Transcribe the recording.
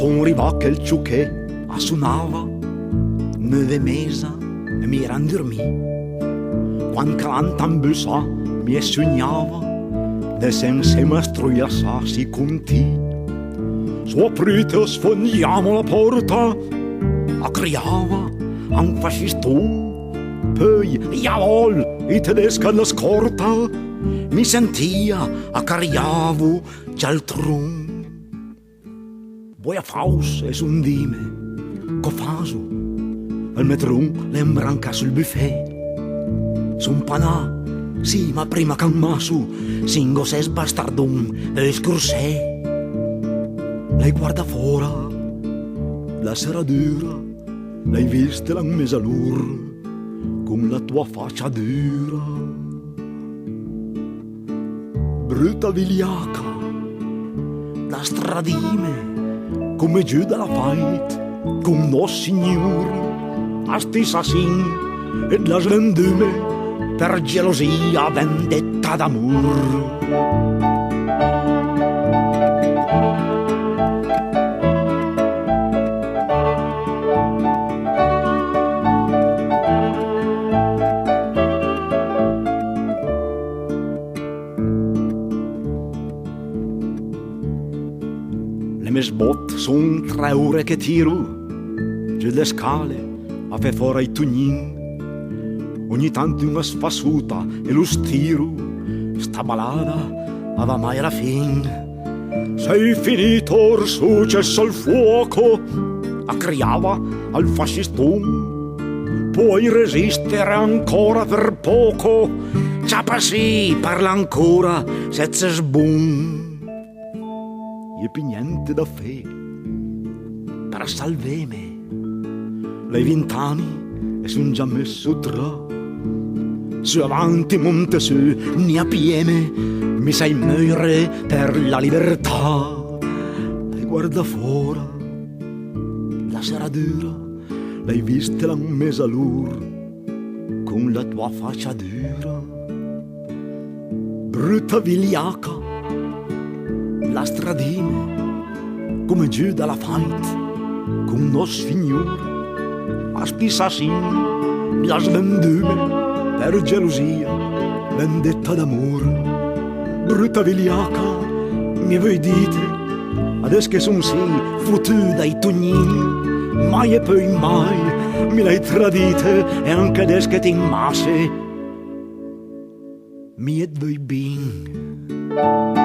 Son arrivat quel ciuquet a suonava 9 mesi e mi era endormì. Quan calant en bussà mi sognava de sense mastruiassa si conti. Su aprite sfondiamo la porta, a criava un fascistone. Poi, jawohl, i tedeschi alla scorta, mi sentia a cariavo già il tron. Voi a faus e un dime, co faso, il metron lembranca sul buffet. Son panà, sì, ma prima che ammasso, singo ses bastardon e scorsè. Lei guarda fuori, la serradura, l'hai vista la mesalur, con la tua faccia dura. Brutta vigliaca, da stradime, come giù dalla fight, con no signor, a sti sassin e la svendume, per gelosia vendetta d'amor. Le mie botte son 3 ore che tiro giù le scale a fe fuori i tugnin. Ogni tanto una sfassuta e lo stiro, sta balada aveva mai la fin. Sei finito, orsù cessa il fuoco, criava al fasciston. Puoi resistere ancora per poco, ciapa sì, parla ancora, senza sbun. E più niente da fe, per salveme, lei 20 anni e son già messo tra. Su avanti, monte su, ni a pieme, mi sai muore per la libertà. E guarda fuori, la serradura, l'hai vista la mesalur, con la tua faccia dura. Brutta vigliaca, la stradine, come giù dalla fight, con no signore, a spisassin, la svendume, per gelosia, vendetta d'amore. Brutta vigliaca, mi vuoi dite, adesso che son sì fottuta dai tugnin, mai e poi mai mi l'hai tradite e anche adesso che ti masse mi e voi bin.